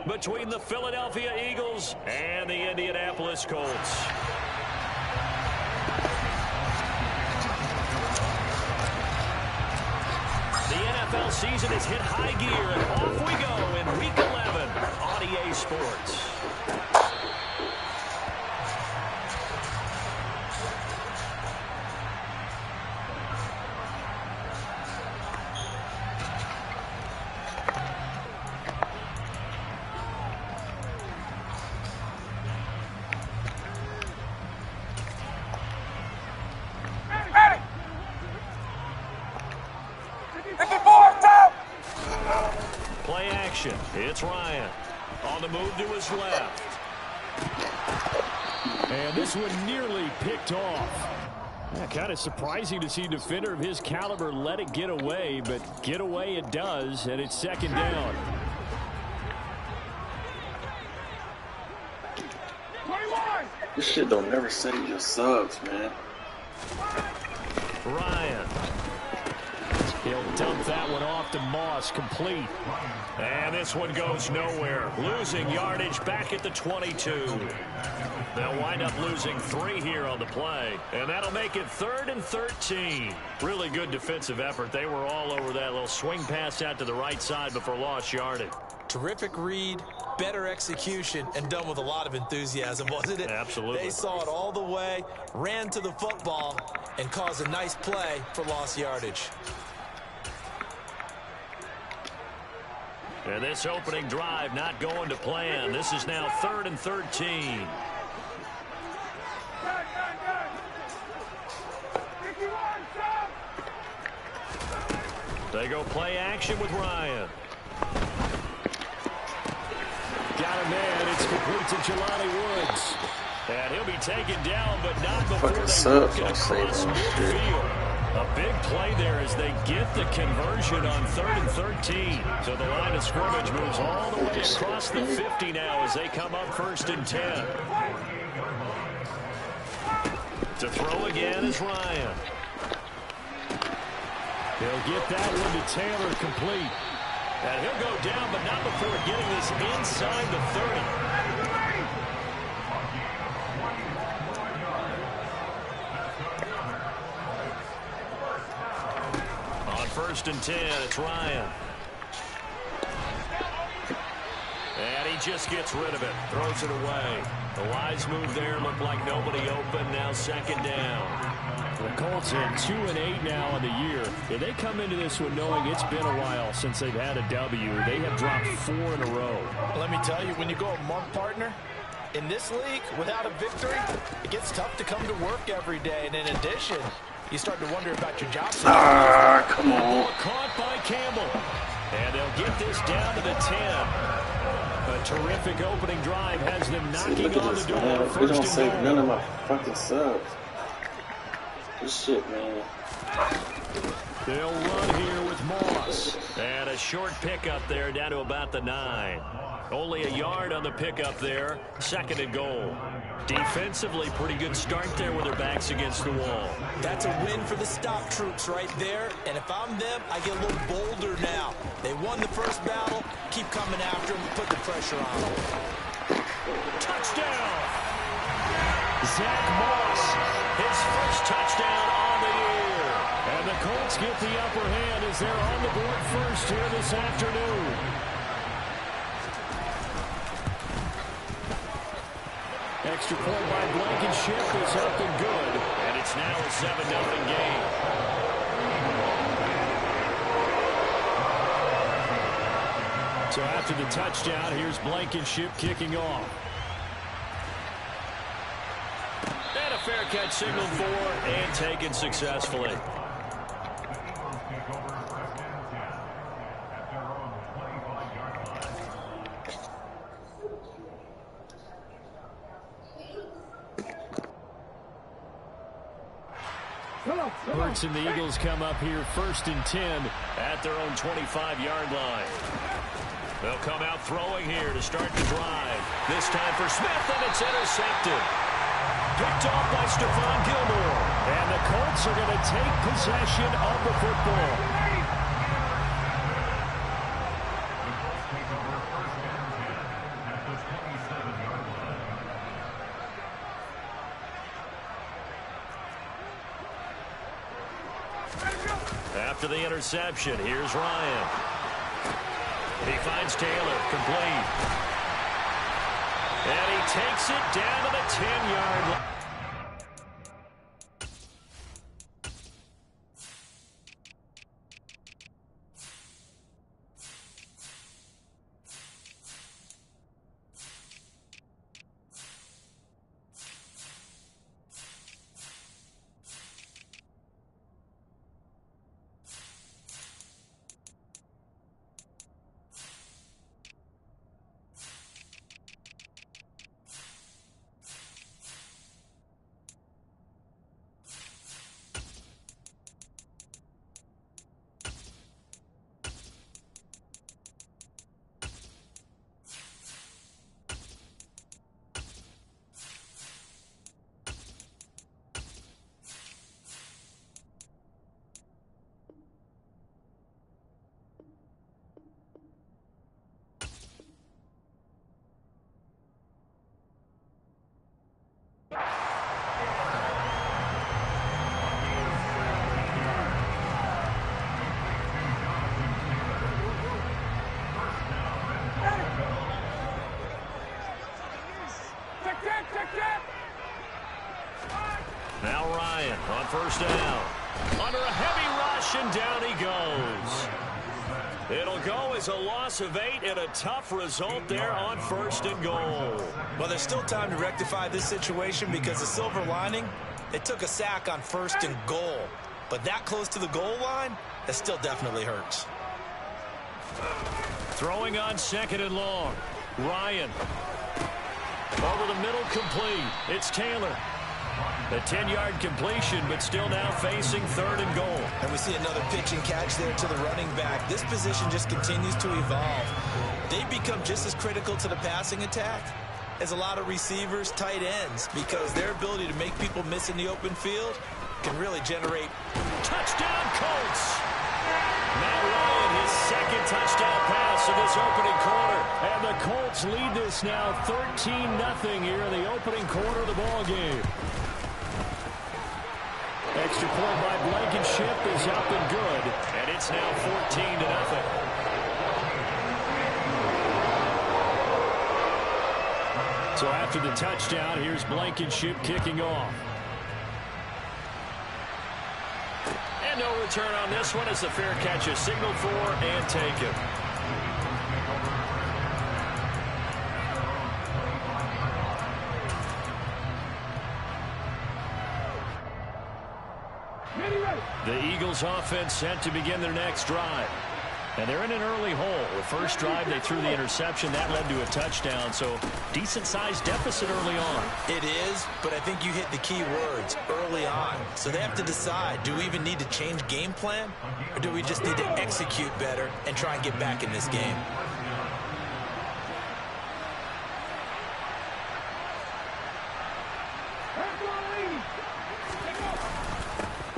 between the Philadelphia Eagles and the Indianapolis Colts. The NFL season has hit high gear, and off we go in Week 11 on EA Sports. Play action. It's Ryan. On the move to his left. And this one nearly picked off. Yeah, kind of surprising to see a defender of his caliber let it get away, but get away it does, and it's second down. This shit don't never set your subs, man. Ryan. He'll dump that one off to Moss, complete. And this one goes nowhere. Losing yardage back at the 22. They'll wind up losing 3 here on the play. And that'll make it 3rd and 13. Really good defensive effort. They were all over that little swing pass out to the right side before lost yardage. Terrific read, better execution, and done with a lot of enthusiasm, wasn't it? Absolutely. They saw it all the way, ran to the football, and caused a nice play for lost yardage. And this opening drive not going to plan. This is now 3rd and 13. They go play action with Ryan. Got a man. It's complete to Jelani Woods. And he'll be taken down, but not before Fucking they subs work it don't save across that shit. midfield. A big play there as they get the conversion on 3rd and 13. So the line of scrimmage moves all the way across the 50 now as they come up 1st and 10. To throw again is Ryan. They'll get that one to Taylor, complete. And he'll go down, but not before getting this inside the 30. On 1st and 10, it's Ryan. And he just gets rid of it, throws it away. The wise move there, looked like nobody open, now 2nd down. The Colts are 2-8 now on the year. And they come into this one knowing it's been a while since they've had a W. They have dropped 4 in a row. Let me tell you, when you go a month partner, in this league, without a victory, it gets tough to come to work every day. And in addition, you start to wonder about your job security. Ah, come on. Caught by Campbell. And they'll get this down to the 10. A terrific opening drive has them knocking See, look at on this, the door. man. They 1st don't and save goal. none of my fucking subs. This shit, man. They'll run here with Moss. And a short pickup there down to about the 9. Only a yard on the pickup there. 2nd and goal. Defensively, pretty good start there with their backs against the wall. That's a win for the stop troops right there. And if I'm them, I get a little bolder now. They won the first battle. Keep coming after them. Put the pressure on them. Touchdown! Zach Moss, his first touchdown on the year. And the Colts get the upper hand as they're on the board first here this afternoon. Extra point by Blankenship is up and good. And it's now a 7-0 game. So after the touchdown, here's Blankenship kicking off. And a fair catch signaled for and taken successfully. Hurts and the Eagles come up here 1st and 10 at their own 25-yard line. They'll come out throwing here to start the drive. This time for Smith, and it's intercepted. Picked off by Stephon Gilmore. And the Colts are going to take possession of the football. after the interception. Here's Ryan. He finds Taylor, complete. And he takes it down to the 10-yard line. Now Ryan on first down. Under a heavy rush, and down he goes. It'll go as a loss of 8 and a tough result there on 1st and goal. Well, there's still time to rectify this situation because the silver lining, they took a sack on 1st and goal. But that close to the goal line, that still definitely hurts. Throwing on 2nd and long. Ryan. Over the middle, complete. It's Taylor. A 10-yard completion, but still now facing 3rd and goal. And we see another pitch and catch there to the running back. This position just continues to evolve. They become just as critical to the passing attack as a lot of receivers, tight ends, because their ability to make people miss in the open field can really generate. Touchdown, Colts! Matt Ryan, his 2nd touchdown pass of this opening quarter. And the Colts lead this now 13-0 here in the opening quarter of the ball game. Extra point by Blankenship is up and good. And it's now 14-0. So after the touchdown, here's Blankenship kicking off. And no return on this one as the fair catch is signaled for and taken. The Eagles offense set to begin their next drive. And they're in an early hole. The first drive, they threw the interception. That led to a touchdown. So decent-sized deficit early on. It is, but I think you hit the key words, early on. So they have to decide, do we even need to change game plan? Or do we just need to execute better and try and get back in this game?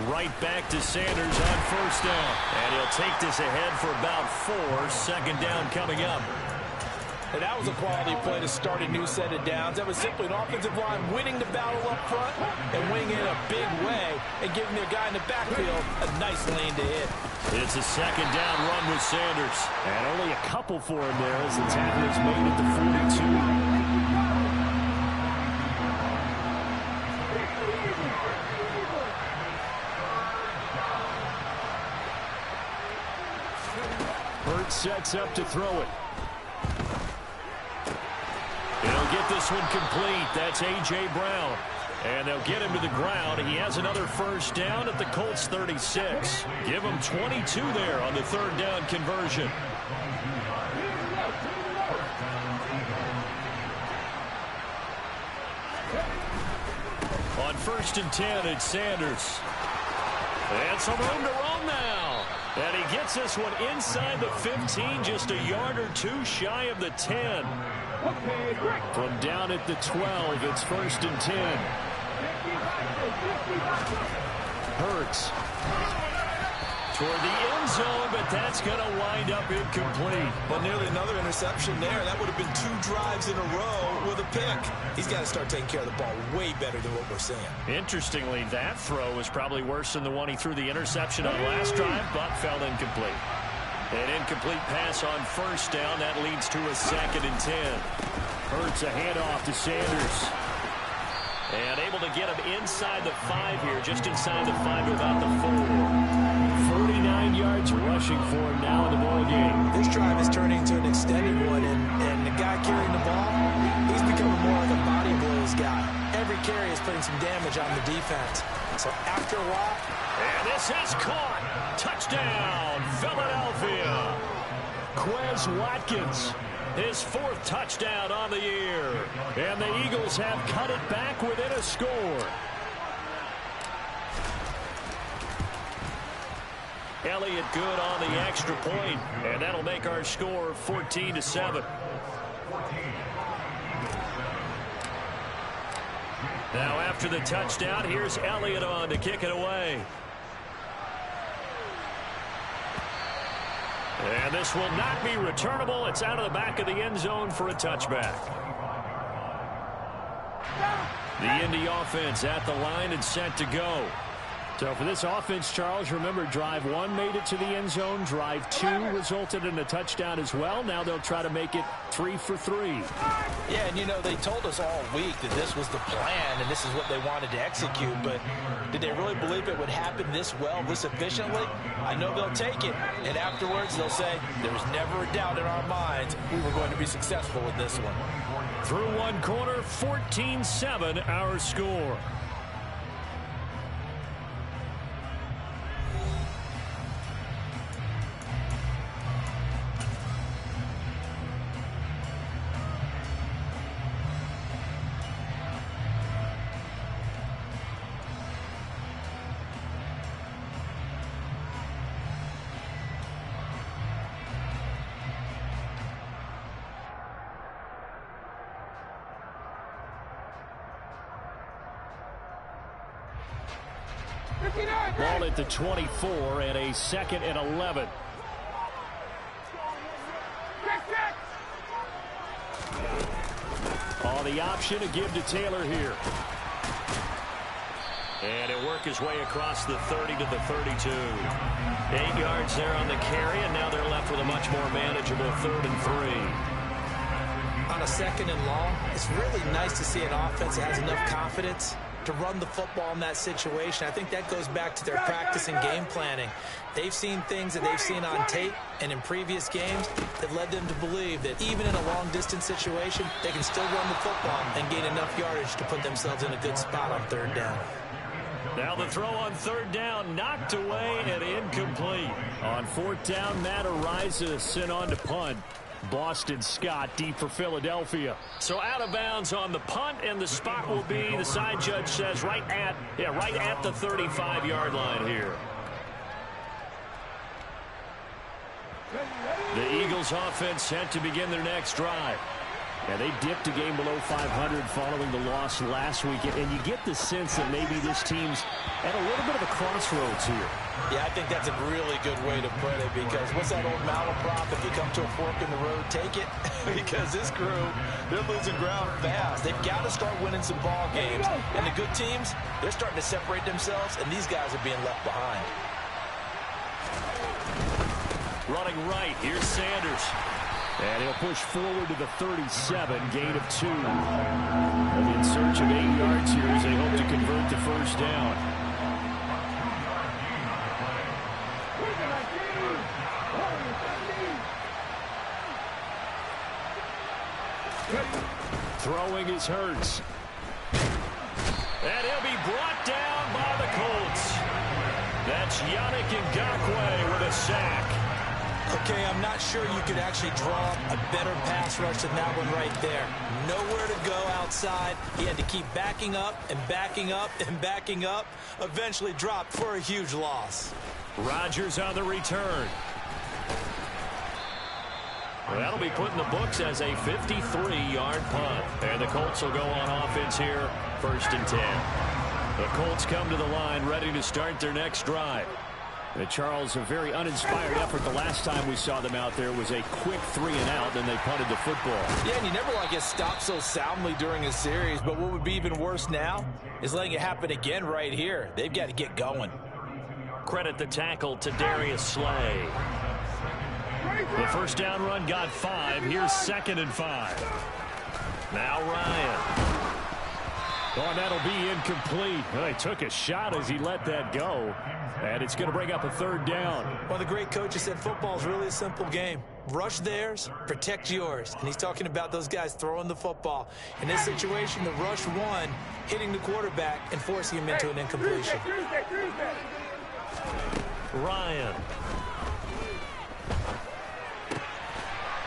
Right back to Sanders on first down. And he'll take this ahead for about 4. 2nd down coming up. And that was a quality play to start a new set of downs. That was simply an offensive line winning the battle up front and winning in a big way and giving their guy in the backfield a nice lane to hit. It's a 2nd down run with Sanders. And only a couple for him there as the tackle is made at the 42. Sets up to throw it. He'll get this one complete. That's A.J. Brown. And they'll get him to the ground. He has another first down at the Colts 36. Give him 22 there on the 3rd down conversion. On 1st and 10, it's Sanders. And some room to roam now. And he gets this one inside the 15, just a yard or 2 shy of the 10. From down at the 12, it's 1st and 10. Hurts. toward the end zone, but that's going to wind up incomplete. Well, nearly another interception there. That would have been 2 drives in a row with a pick. He's got to start taking care of the ball way better than what we're seeing. Interestingly, that throw was probably worse than the one he threw the interception on last drive, but fell incomplete. An incomplete pass on first down. That leads to a 2nd and 10. Hurts a handoff to Sanders. And able to get him inside the 5 here, just inside the 5 without the 4. 49 yards rushing for him now in the ball game. This drive is turning into an extended one, and the guy carrying the ball, he's becoming more like a body blows guy. Every carry is putting some damage on the defense. So after a while... And this is caught. Touchdown, Philadelphia. Quez Watkins. His 4th touchdown on the year. And the Eagles have cut it back within a score. Elliott good on the extra point, and that'll make our score 14-7. Now after the touchdown, here's Elliott on to kick it away. And this will not be returnable. It's out of the back of the end zone for a touchback. The Indy offense at the line and set to go. So for this offense, Charles, remember drive 1 made it to the end zone. Drive 2 resulted in a touchdown as well. Now they'll try to make it 3 for 3. Yeah, and you know, they told us all week that this was the plan and this is what they wanted to execute. But did they really believe it would happen this well, this efficiently? I know they'll take it. And afterwards they'll say, there was never a doubt in our minds we were going to be successful with this one. Through one quarter, 14-7 our score. Ball at the 24 and a 2nd and 11. The option to give to Taylor here. And he'll work his way across the 30 to the 32. 8 yards there on the carry, and now they're left with a much more manageable 3rd and 3. On a 2nd and long, it's really nice to see an offense that has enough confidence to run the football in that situation. I think that goes back to their practice and game planning. They've seen things that they've seen on tape and in previous games that led them to believe that even in a long-distance situation, they can still run the football and gain enough yardage to put themselves in a good spot on 3rd down. Now the throw on 3rd down, knocked away and incomplete. On 4th down, Matt Araiza sent on to punt. Boston Scott deep for Philadelphia. So out of bounds on the punt, and the spot will be, the side judge says, right at the 35-yard line here. The Eagles offense set to begin their next drive. Yeah, they dipped a game below 500 following the loss last week, and you get the sense that maybe this team's at a little bit of a crossroads here. Yeah, I think that's a really good way to put it, because what's that old malaprop? If you come to a fork in the road, take it. Because this crew, they're losing ground fast. They've got to start winning some ball games. And the good teams, they're starting to separate themselves, and these guys are being left behind. Running right, here's Sanders. And he'll push forward to the 37, gain of 2. And in search of 8 yards here as they hope to convert the first down. Throwing is Hurts. And he'll be brought down by the Colts. That's Yannick Ngakoue with a sack. Okay, I'm not sure you could actually draw a better pass rush than that one right there. Nowhere to go outside. He had to keep backing up and backing up and backing up. Eventually dropped for a huge loss. Rodgers on the return. Well, that'll be put in the books as a 53-yard punt. And the Colts will go on offense here, 1st and 10. The Colts come to the line ready to start their next drive. Charles, a very uninspired effort. The last time we saw them out there was a quick 3-and-out, then they punted the football. Yeah, and you never want to get stopped so soundly during a series, but what would be even worse now is letting it happen again right here. They've got to get going. Credit the tackle to Darius Slay. The first down run got 5. Here's 2nd and 5. Now Ryan. Oh, and that'll be incomplete. Well, he took a shot as he let that go. And it's going to bring up a 3rd down. Well, the great coach has said football is really a simple game. Rush theirs, protect yours. And he's talking about those guys throwing the football. In this situation, the rush one, hitting the quarterback and forcing him into an incompletion. Ryan.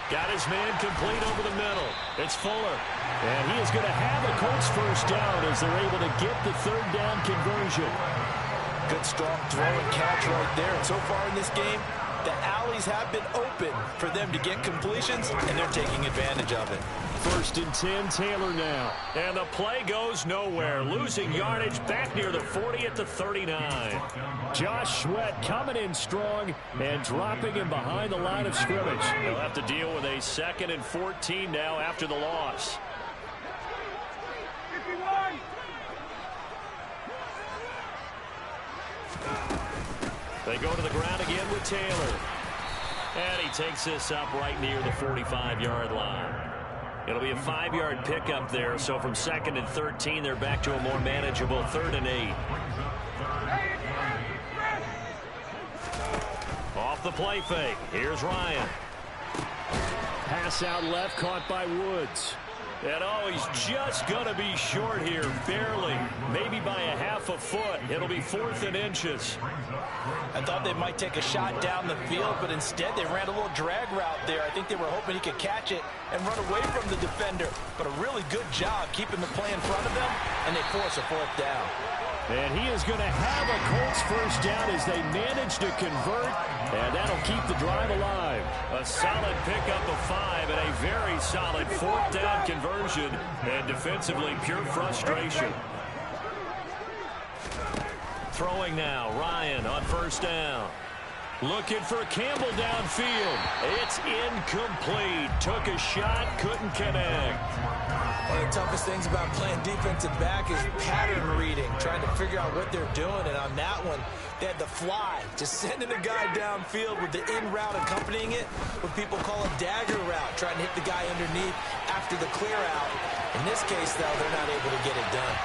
Got his man complete over the middle. It's Fuller. And he is going to have a Colts first down as they're able to get the 3rd down conversion. Good, strong throw and catch right there. And so far in this game, the alleys have been open for them to get completions, and they're taking advantage of it. 1st and 10, Taylor now. And the play goes nowhere. Losing yardage back near the 40 at the 39. Josh Sweat coming in strong and dropping him behind the line of scrimmage. They'll have to deal with a 2nd and 14 now after the loss. They go to the ground again with Taylor. And he takes this up right near the 45-yard line. It'll be a 5-yard pickup there, so from 2nd and 13, they're back to a more manageable 3rd and 8. Off the play fake. Here's Ryan. Pass out left, caught by Woods. And oh, he's just going to be short here, barely, maybe by a half a foot. It'll be 4th and inches. I thought they might take a shot down the field, but instead they ran a little drag route there. I think they were hoping he could catch it and run away from the defender. But a really good job keeping the play in front of them, and they force a 4th down. And he is going to have a Colts first down as they manage to convert, and that'll keep the drive alive. A solid pickup of 5 and a very solid 4th down conversion, and defensively pure frustration. Throwing now, Ryan on 1st down. Looking for Campbell downfield. It's incomplete. Took a shot, couldn't connect. One of the toughest things about playing defensive back is pattern reading, trying to figure out what they're doing. And on that one, they had the fly, just sending a guy downfield with the in route accompanying it, what people call a dagger route, trying to hit the guy underneath after the clear out. In this case, though, they're not able to get it done.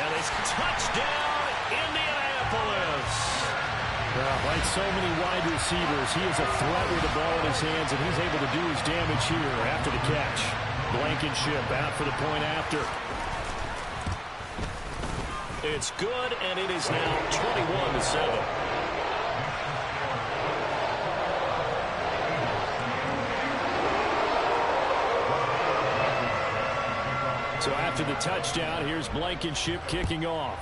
And it's touchdown, Indianapolis. Like so many wide receivers, he is a threat with the ball in his hands, and he's able to do his damage here after the catch. Blankenship out for the point after. It's good, and it is now 21-7. So after the touchdown, here's Blankenship kicking off.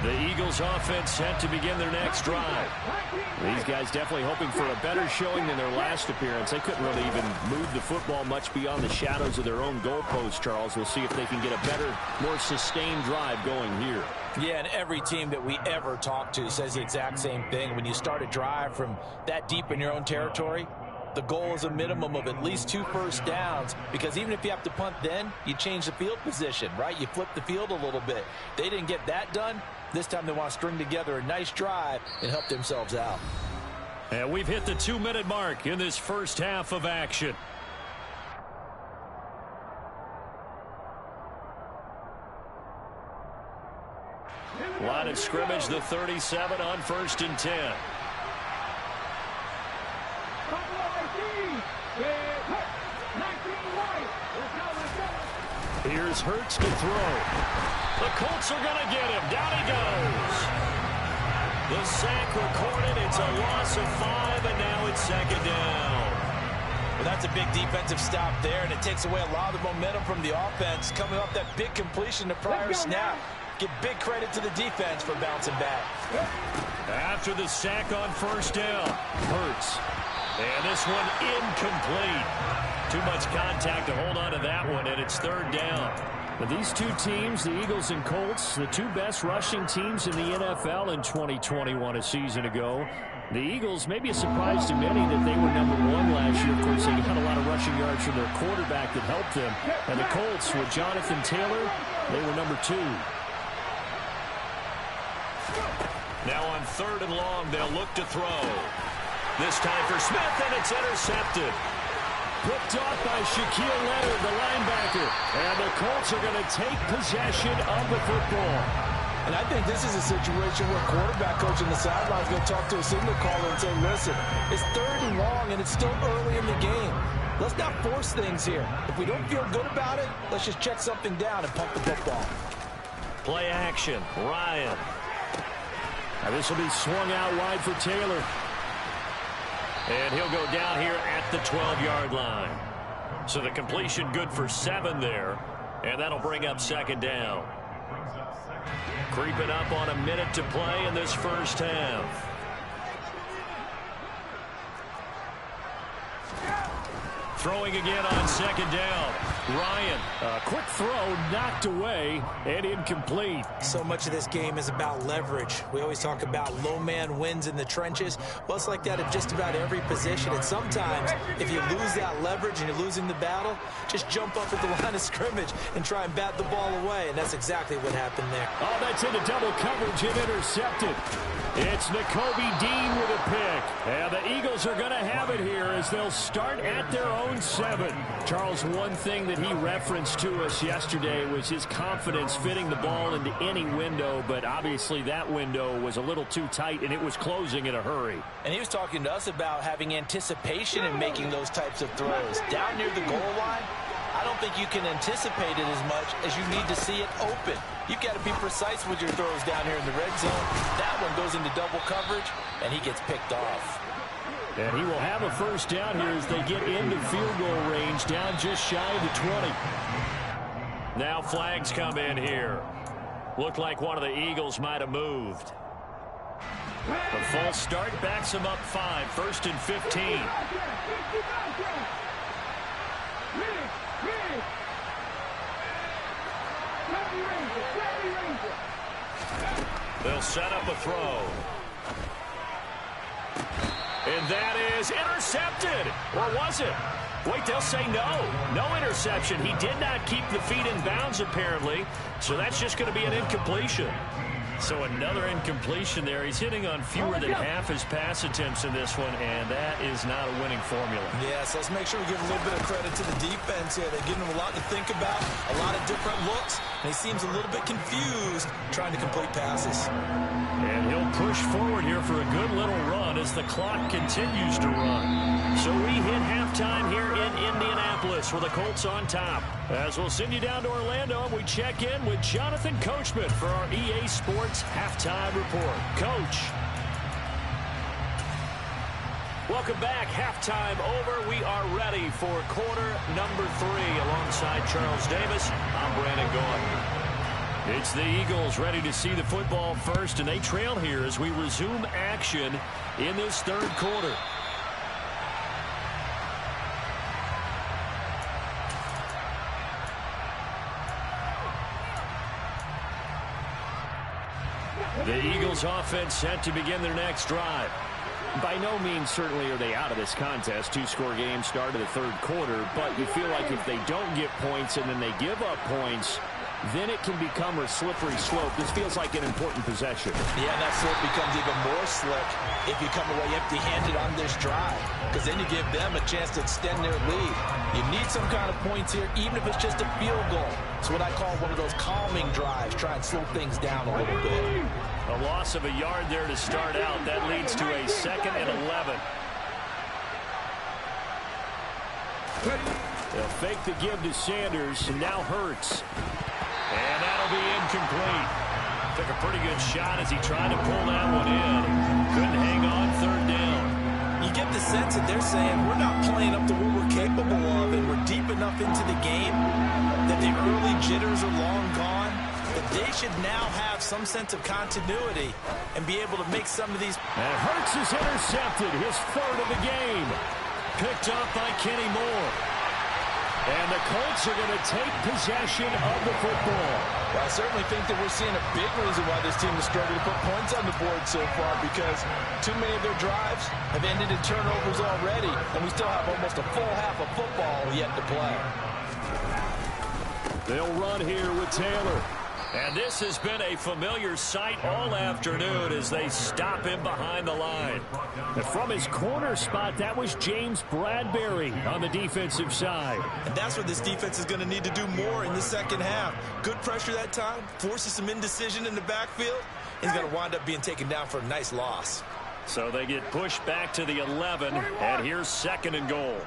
The Eagles offense set to begin their next drive. These guys definitely hoping for a better showing than their last appearance. They couldn't really even move the football much beyond the shadows of their own goalpost, Charles. We'll see if they can get a better, more sustained drive going here. Yeah, and every team that we ever talk to says the exact same thing. When you start a drive from that deep in your own territory, the goal is a minimum of at least 2 first downs, because even if you have to punt then, you change the field position, right? You flip the field a little bit. They didn't get that done. This time they want to string together a nice drive and help themselves out. And we've hit the 2-minute mark in this first half of action. Line of scrimmage, the 37 on 1st and 10. Here's Hurts to throw. The Colts are going to get him. Down he goes. The sack recorded. It's a loss of 5, and now it's 2nd down. Well, that's a big defensive stop there, and it takes away a lot of the momentum from the offense coming off that big completion the prior snap. Give big credit to the defense for bouncing back. After the sack on first down, Hurts. And this one incomplete. Too much contact to hold on to that one, and it's third down. Now, these two teams, the Eagles and Colts, the two best rushing teams in the NFL in 2021 a season ago. The Eagles, maybe a surprise to many that they were number one last year. Of course, they got a lot of rushing yards from their quarterback that helped them. And the Colts, with Jonathan Taylor, they were number 2. Now on third and long, they'll look to throw. This time for Smith, and it's intercepted. Picked off by Shaquille Leonard, the linebacker. And the Colts are going to take possession of the football. And I think this is a situation where quarterback coach on the sideline is going to talk to a signal caller and say, listen, it's third and long, and it's still early in the game. Let's not force things here. If we don't feel good about it, let's just check something down and pump the football. Play action, Ryan. Now this will be swung out wide for Taylor. And he'll go down here at the 12-yard line. So the completion good for 7 there. And that'll bring up second down. Creeping up on a minute to play in this first half. Throwing again on second down. Ryan. A quick throw knocked away and incomplete. So much of this game is about leverage. We always talk about low man wins in the trenches. Well, it's like that at just about every position. And sometimes if you lose that leverage and you're losing the battle, just jump up at the line of scrimmage and try and bat the ball away. And that's exactly what happened there. Oh, that's into double coverage and intercepted. It's Nakobe Dean with a pick. And the Eagles are going to have it here as they'll start at their own 7. Charles, one thing that he referenced to us yesterday was his confidence fitting the ball into any window, but obviously that window was a little too tight, and it was closing in a hurry. And he was talking to us about having anticipation in making those types of throws. Down near the goal line, I don't think you can anticipate it as much as you need to see it open. You've got to be precise with your throws down here in the red zone. That one goes into double coverage, and he gets picked off. And he will have a first down here as they get into field goal range, down just shy of the 20. Now flags come in here. Looked like one of the Eagles might have moved. The false start backs him up 5, 1st and 15. They'll set up a throw. And that is intercepted. Or was it? Wait, they'll say no. No interception. He did not keep the feet in bounds, apparently. So that's just going to be an incompletion. So another incompletion there. He's hitting on fewer than half his pass attempts in this one, and that is not a winning formula. Yes, let's make sure we give a little bit of credit to the defense here. They're giving him a lot to think about, a lot of different looks, and he seems a little bit confused trying to complete passes. And he'll push forward here for a good little run as the clock continues to run. So we hit halftime here in Indianapolis with the Colts on top. As we'll send you down to Orlando, and we check in with Jonathan Coachman for our EA Sports Halftime Report. Coach. Welcome back. Halftime over. We are ready for quarter number 3 alongside Charles Davis. I'm Brandon Gaudin. It's the Eagles ready to see the football first, and they trail here as we resume action in this third quarter. The Eagles offense set to begin their next drive. By no means certainly are they out of this contest. 2-score game start of the third quarter, but you feel like if they don't get points and then they give up points, then it can become a slippery slope. This feels like an important possession. Yeah, that slope becomes even more slick if you come away empty-handed on this drive, because then you give them a chance to extend their lead. You need some kind of points here, even if it's just a field goal. It's what I call one of those calming drives. Try and slow things down a little bit. A loss of a yard there to start out. That leads to a 2nd and 11. They'll fake the give to Sanders, and now Hurts. And that'll be incomplete. Took a pretty good shot as he tried to pull that one in. Couldn't hang on third down. You get the sense that they're saying we're not playing up to what we're capable of, and we're deep enough into the game that the early jitters are long gone. The they should now have some sense of continuity and be able to make some of these. And Hurts is intercepted, his third of the game. Picked up by Kenny Moore. And the Colts are going to take possession of the football. Well, I certainly think that we're seeing a big reason why this team has struggled to put points on the board so far, because too many of their drives have ended in turnovers already, and we still have almost a full half of football yet to play. They'll run here with Taylor. And this has been a familiar sight all afternoon as they stop him behind the line. And from his corner spot, that was James Bradbury on the defensive side. And that's what this defense is going to need to do more in the second half. Good pressure that time, forces some indecision in the backfield. He's going to wind up being taken down for a nice loss. So they get pushed back to the 11, and here's 2nd and goal.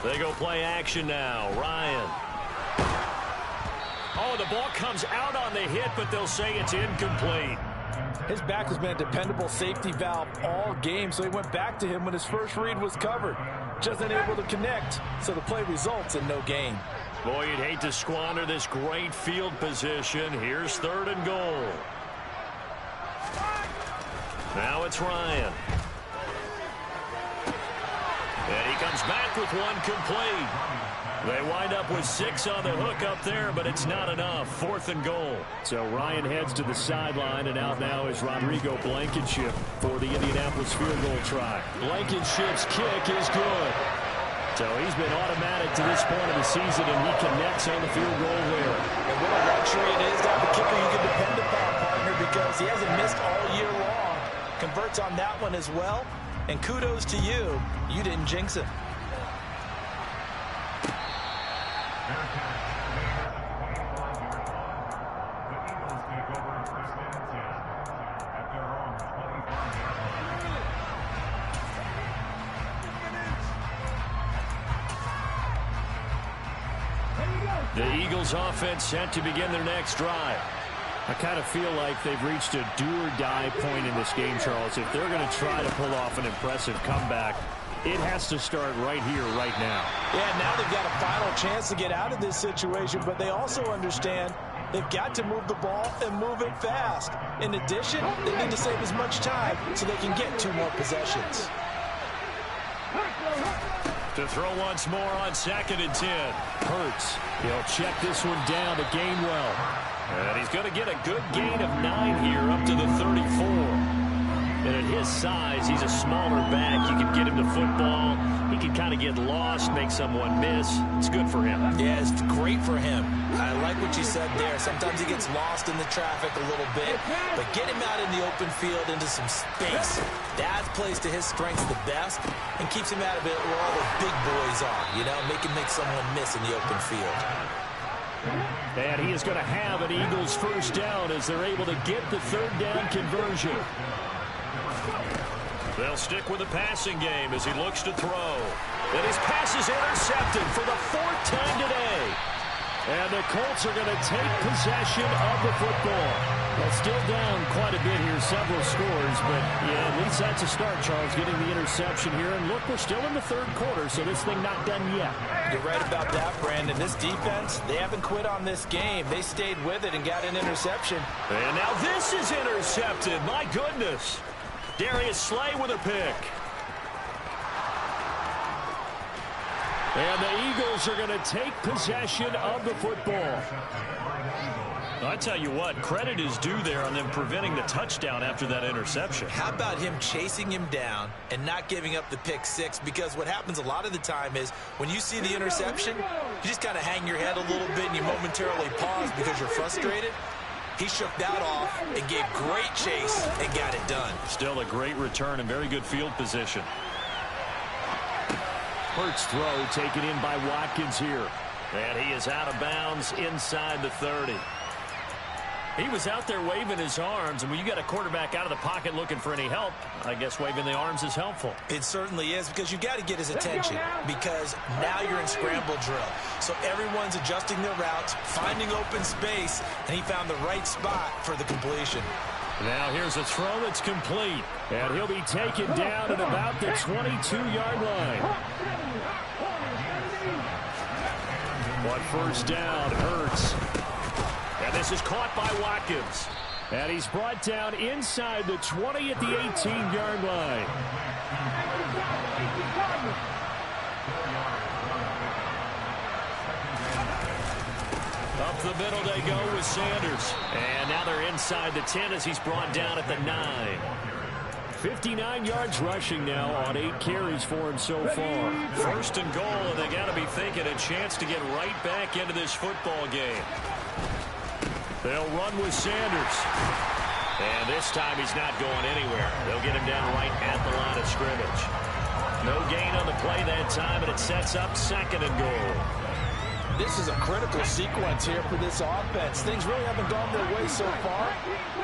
They go play action now. Ryan. Oh, the ball comes out on the hit, but they'll say it's incomplete. His back has been a dependable safety valve all game, so he went back to him when his first read was covered. Just unable to connect, so the play results in no gain. Boy, you'd hate to squander this great field position. Here's 3rd and goal. Now it's Ryan. And he comes back with one complete. They wind up with 6 on the hook up there, but it's not enough. 4th and goal. So Ryan heads to the sideline, and out now is Rodrigo Blankenship for the Indianapolis field goal try. Blankenship's kick is good. So he's been automatic to this point of the season, and he connects on the field goal there. And what a luxury it is to have a kicker you can depend upon, partner, because he hasn't missed all year long. Converts on that one as well. And kudos to you. You didn't jinx him. The Eagles offense set to begin their next drive. I kind of feel like they've reached a do-or-die point in this game, Charles. If they're going to try to pull off an impressive comeback, it has to start right here, right now. Yeah, now they've got a final chance to get out of this situation, but they also understand they've got to move the ball and move it fast. In addition, they need to save as much time so they can get 2 more possessions. To throw once more on 2nd and 10. Hurts. He'll check this one down to Gainwell. And he's going to get a good gain of 9 here up to the 34. And at his size, he's a smaller back. You can get him to football. He can kind of get lost, make someone miss. It's good for him. Yeah, it's great for him. I like what you said there. Sometimes he gets lost in the traffic a little bit, but get him out in the open field into some space. That plays to his strengths the best and keeps him out of it where all the big boys are, you know, make someone miss in the open field. And he is going to have an Eagles first down as they're able to get the 3rd down conversion. They'll stick with the passing game as he looks to throw. And his pass is intercepted for the 4th time today. And the Colts are going to take possession of the football. Well, still down quite a bit here, several scores, but yeah, at least that's a start, Charles, getting the interception here. And look, we're still in the 3rd quarter, so this thing not done yet. You're right about that, Brandon. This defense, they haven't quit on this game. They stayed with it and got an interception. And now this is intercepted. My goodness. Darius Slay with a pick. And the Eagles are going to take possession of the football. I tell you what, credit is due there on them preventing the touchdown after that interception. How about him chasing him down and not giving up the pick 6? Because what happens a lot of the time is when you see the interception, you just kind of hang your head a little bit and you momentarily pause because you're frustrated. He shook that off and gave great chase and got it done. Still a great return and very good field position. Hurts throw taken in by Watkins here. And he is out of bounds inside the 30. He was out there waving his arms, and when you got a quarterback out of the pocket looking for any help, I guess waving the arms is helpful. It certainly is, because you got to get his attention, because now you're in scramble drill. So everyone's adjusting their routes, finding open space, and he found the right spot for the completion. Now here's a throw that's complete. And he'll be taken down at about the 22-yard line. On first down, Hurts. And this is caught by Watkins. And he's brought down inside the 20 at the 18-yard line. Up the middle they go with Sanders. And now they're inside the 10 as he's brought down at the 9. 59 yards rushing now on 8 carries for him so far. First and goal, and they got to be thinking a chance to get right back into this football game. They'll run with Sanders. And this time he's not going anywhere. They'll get him down right at the line of scrimmage. No gain on the play that time, and it sets up second and goal. This is a critical sequence here for this offense. Things really haven't gone their way so far.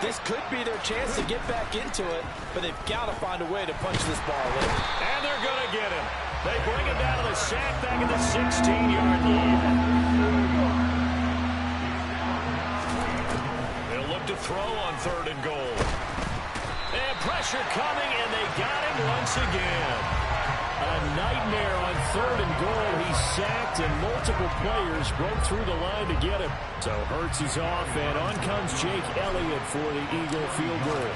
This could be their chance to get back into it, but they've got to find a way to punch this ball in. And they're going to get him. They bring him down to the sack back at the 16-yard line. They'll look to throw on third and goal. And pressure coming, and they got him once again. A nightmare on third and goal. He's sacked, and multiple players broke through the line to get him. So Hurts is off, and on comes Jake Elliott for the Eagle field goal.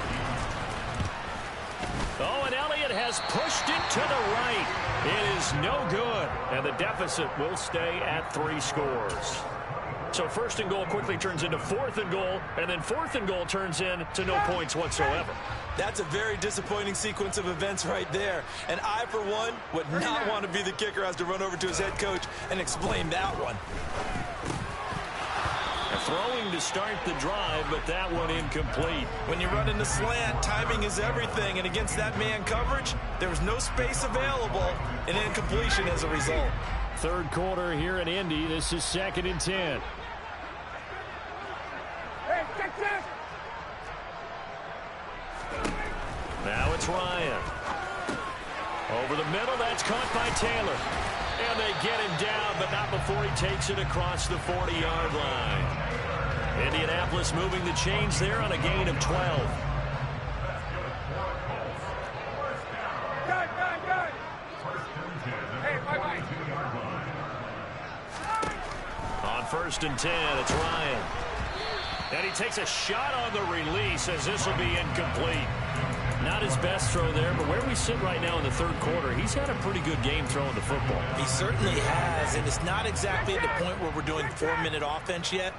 Oh, and Elliott has pushed it to the right. It is no good, and the deficit will stay at 3 scores. So first and goal quickly turns into fourth and goal, and then fourth and goal turns into no points whatsoever. That's a very disappointing sequence of events right there. And I, for one, would not want to be the kicker who has to run over to his head coach and explain that one. Throwing to start the drive, but that one incomplete. When you run in the slant, timing is everything. And against that man coverage, there was no space available, and incompletion as a result. Third quarter here in Indy. This is second and 10. Now it's Ryan. Over the middle, that's caught by Taylor. And they get him down, but not before he takes it across the 40-yard line. Indianapolis moving the chains there on a gain of 12. On first and 10, it's Ryan. And he takes a shot on the release as this will be incomplete. Not his best throw there, but where we sit right now in the third quarter, he's had a pretty good game throwing the football. He certainly has, and it's not exactly at the point where we're doing 4-minute offense yet,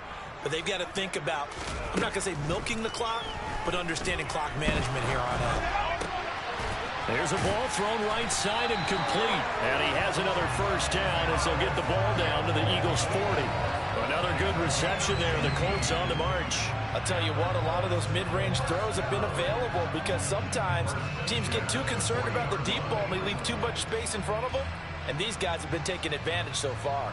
but they've got to think about, I'm not going to say milking the clock, but understanding clock management here on out. There's a ball thrown right side and complete, and he has another first down as they'll get the ball down to the Eagles' 40. Another good reception there. The Colts on the march. I'll tell you what, a lot of those mid-range throws have been available because sometimes teams get too concerned about the deep ball and they leave too much space in front of them, and these guys have been taking advantage so far.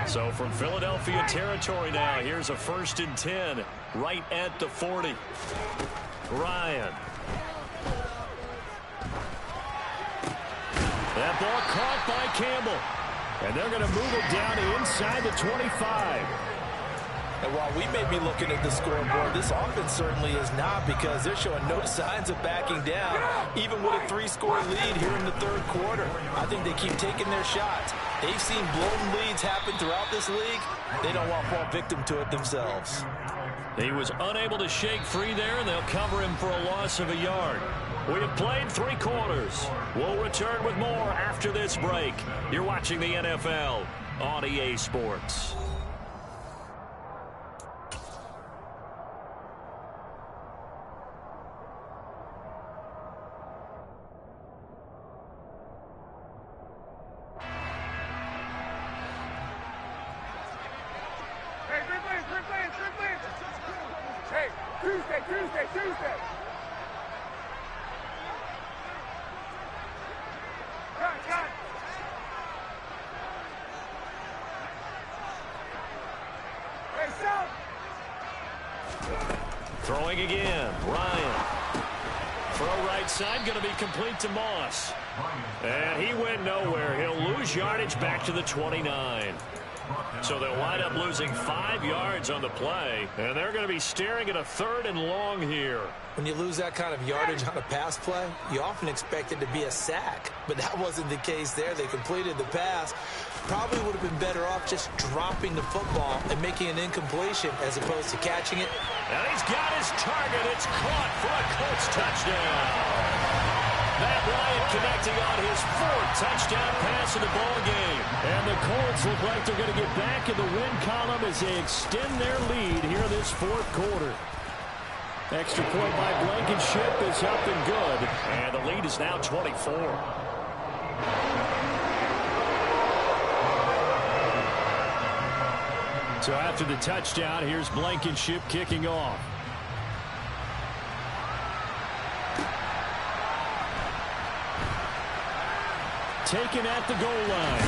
So from Philadelphia territory now, here's a first and 10 right at the 40. Ryan. That ball caught by Campbell. And they're going to move it down to inside the 25. And while we may be looking at the scoreboard, this offense certainly is not, because they're showing no signs of backing down, even with a 3-score lead here in the third quarter. I think they keep taking their shots. They've seen blown leads happen throughout this league. They don't want to fall victim to it themselves. He was unable to shake free there, and they'll cover him for a loss of a yard. We have played 3 quarters. We'll return with more after this break. You're watching the NFL on EA Sports. Hey, Tuesday. Cut. Hey, stop. Throwing again, Ryan. Throw right side, going to be complete to Moss. And he went nowhere. He'll lose yardage back to the 29. So they'll wind up losing 5 yards on the play, and they're going to be staring at a 3rd and long here. When you lose that kind of yardage on a pass play, you often expect it to be a sack, but that wasn't the case there. They completed the pass. probably would have been better off just dropping the football and making an incompletion as opposed to catching it. And he's got his target. It's caught for a Colts touchdown. Matt Ryan connecting on his 4th touchdown pass in the ball game. And the Colts look like they're going to get back in the win column as they extend their lead here this 4th quarter. Extra point by Blankenship is up and good. And the lead is now 24. So after the touchdown, here's Blankenship kicking off. Taken at the goal line.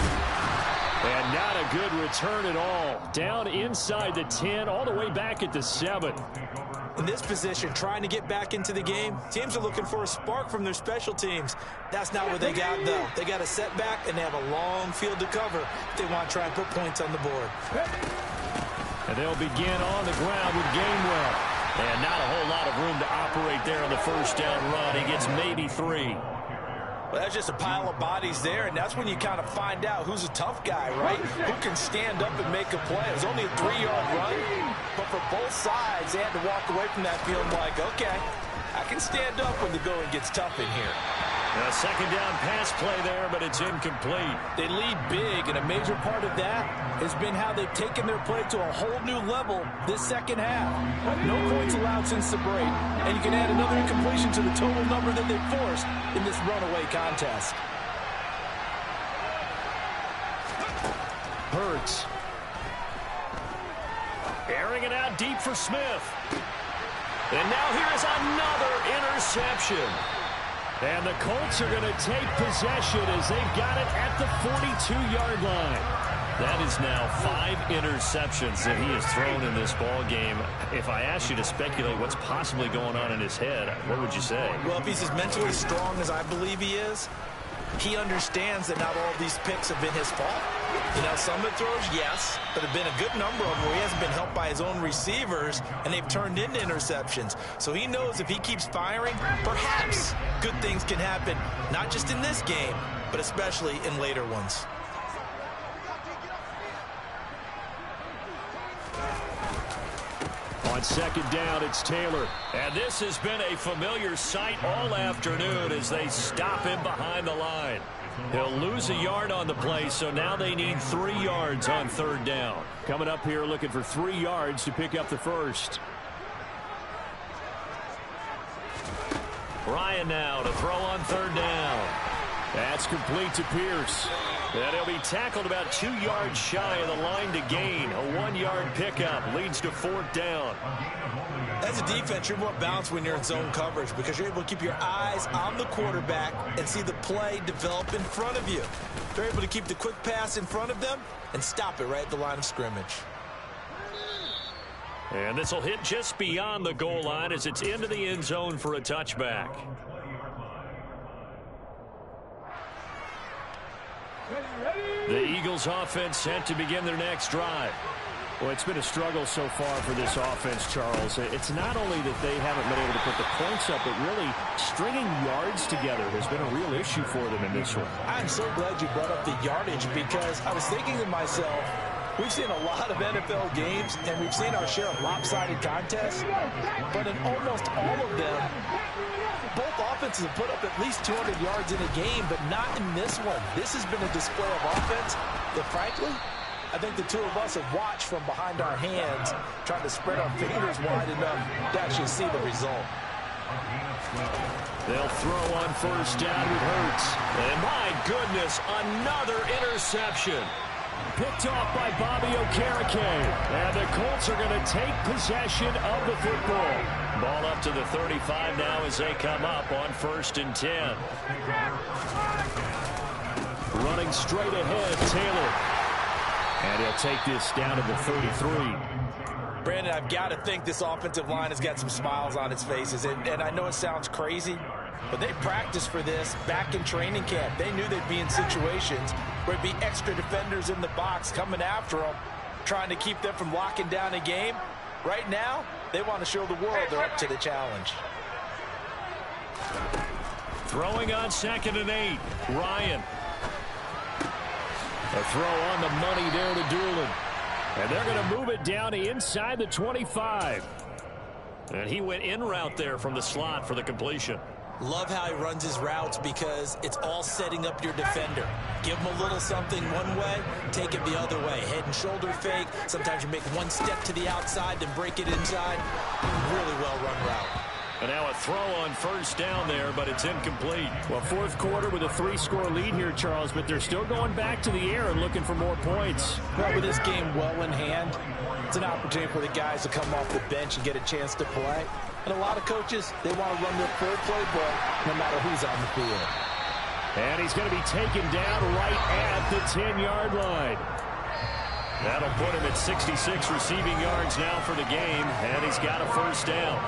And not a good return at all. Down inside the 10, all the way back at the 7. In this position, trying to get back into the game, teams are looking for a spark from their special teams. That's not what they got, though. They got a setback, and they have a long field to cover if they want to try and put points on the board. And they'll begin on the ground with Gainwell. And not a whole lot of room to operate there on the first down run. He gets maybe 3. Well, that's just a pile of bodies there, and that's when you kind of find out who's a tough guy, right? Who can stand up and make a play. It was only a 3-yard run, but for both sides, they had to walk away from that feeling like, okay, I can stand up when the going gets tough in here. A second down pass play there, but it's incomplete. They lead big, and a major part of that has been how they've taken their play to a whole new level this second half. No points allowed since the break, and you can add another incompletion to the total number that they've forced in this runaway contest. Hurts. Airing it out deep for Smith. And now here's another interception. And the Colts are going to take possession as they've got it at the 42-yard line. That is now 5 interceptions that he has thrown in this ball game. If I asked you to speculate what's possibly going on in his head, what would you say? Well, if he's as mentally strong as I believe he is, he understands that not all of these picks have been his fault. You know, some of the throws, yes, but there have been a good number of them where he hasn't been helped by his own receivers, and they've turned into interceptions. So he knows if he keeps firing, perhaps good things can happen, not just in this game, but especially in later ones. On second down, it's Taylor. And this has been a familiar sight all afternoon as they stop him behind the line. He'll lose a yard on the play, so now they need 3 yards on third down. Coming up here looking for 3 yards to pick up the first. Ryan now to throw on third down. That's complete to Pierce. And he'll be tackled about 2 yards shy of the line to gain. A 1-yard pickup leads to 4th down. As a defense, you're more balanced when you're in zone coverage because you're able to keep your eyes on the quarterback and see the play develop in front of you. They're able to keep the quick pass in front of them and stop it right at the line of scrimmage. And this will hit just beyond the goal line as it's into the end zone for a touchback. The Eagles offense set to begin their next drive. Well, it's been a struggle so far for this offense, Charles. It's not only that they haven't been able to put the points up, but really stringing yards together has been a real issue for them in this one. I'm so glad you brought up the yardage because I was thinking to myself, we've seen a lot of NFL games and we've seen our share of lopsided contests, but in almost all of them, both offenses have put up at least 200 yards in a game, but not in this one. This has been a display of offense that, frankly, I think the two of us have watched from behind our hands, trying to spread our fingers wide enough to actually see the result. They'll throw on first down with Hurts. And my goodness, another interception. Picked off by Bobby Okereke. And the Colts are going to take possession of the football. Ball up to the 35 now as they come up on 1st and 10. Running straight ahead, Taylor. And he'll take this down to the 33. Brandon, I've got to think this offensive line has got some smiles on its faces. And I know it sounds crazy, but they practiced for this back in training camp. They knew they'd be in situations where it'd be extra defenders in the box coming after them, trying to keep them from locking down a game. Right now, they want to show the world they're up to the challenge. Throwing on 2nd and 8, Ryan. A throw on the money there to Doolin. And they're going to move it down to inside the 25. And he went in route there from the slot for the completion. Love how he runs his routes because it's all setting up your defender. Give him a little something one way, take it the other way. Head and shoulder fake. Sometimes you make one step to the outside, then break it inside. Really well-run route. And now a throw on first down there, but it's incomplete. Well, fourth quarter with a 3-score lead here, Charles, but they're still going back to the air and looking for more points. Well, with this game well in hand, it's an opportunity for the guys to come off the bench and get a chance to play. And a lot of coaches, they want to run their full playbook no matter who's on the field. And he's going to be taken down right at the 10-yard line. That'll put him at 66 receiving yards now for the game, and he's got a first down.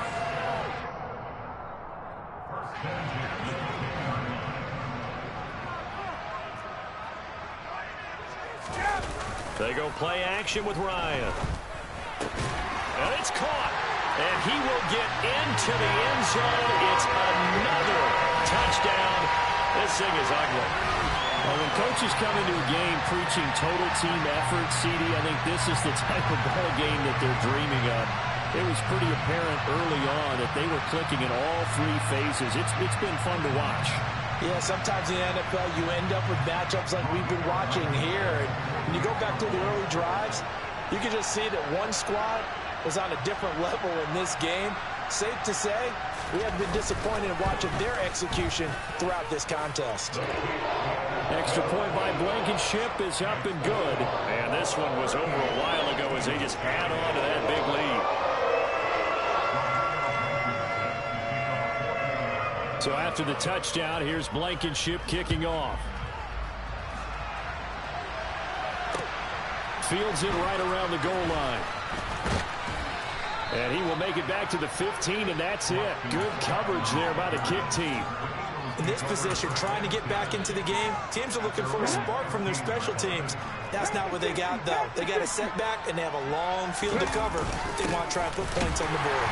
They go play action with Ryan. And it's caught. And he will get into the end zone. It's another touchdown. This thing is ugly. Well, when coaches come into a game preaching total team effort, CD, I think this is the type of ball game that they're dreaming of. It was pretty apparent early on that they were clicking in all three phases. It's been fun to watch. Yeah, sometimes in the NFL you end up with matchups like we've been watching here. And when you go back to the early drives, you can just see that one squad was on a different level in this game. Safe to say, we have been disappointed in watching their execution throughout this contest. Extra point by Blankenship is up and good. And this one was over a while ago as they just add on to that big lead. So after the touchdown, here's Blankenship kicking off. Fields it right around the goal line. And he will make it back to the 15, and that's it. Good coverage there by the kick team. In this position, trying to get back into the game, teams are looking for a spark from their special teams. That's not what they got, though. They got a setback, and they have a long field to cover. They want to try and put points on the board.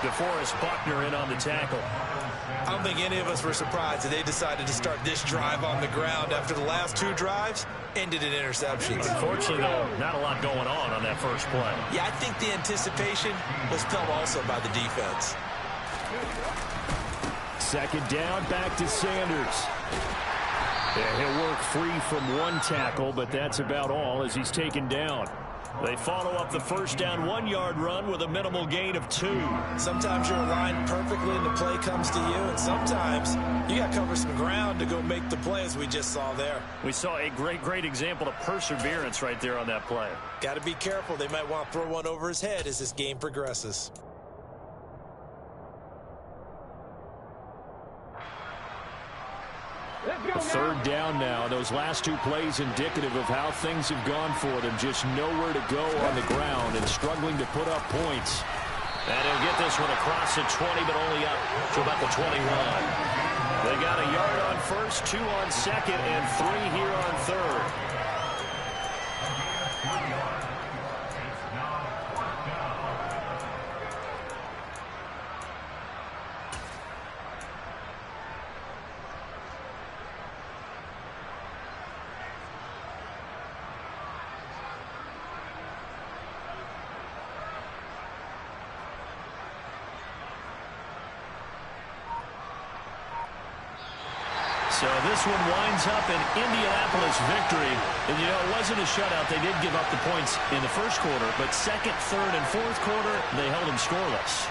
DeForest Buckner in on the tackle. I don't think any of us were surprised that they decided to start this drive on the ground after the last two drives ended in interceptions. Unfortunately, though, not a lot going on that first play. Yeah, I think the anticipation was felt also by the defense. Second down, back to Sanders. Yeah, he'll work free from one tackle, but that's about all as he's taken down. They follow up the first down 1-yard run with a minimal gain of 2. Sometimes you're aligned perfectly and the play comes to you, and sometimes you got to cover some ground to go make the play as we just saw there. We saw a great example of perseverance right there on that play. Got to be careful. They might want to throw one over his head as this game progresses. Third down now. Those last two plays indicative of how things have gone for them. Just nowhere to go on the ground and struggling to put up points. And he'll get this one across the 20, but only up to about the 21. They got a yard on first, 2 on second, and 3 here on third. So this one winds up an Indianapolis victory. And, you know, it wasn't a shutout. They did give up the points in the first quarter, but second, third, and fourth quarter, they held them scoreless.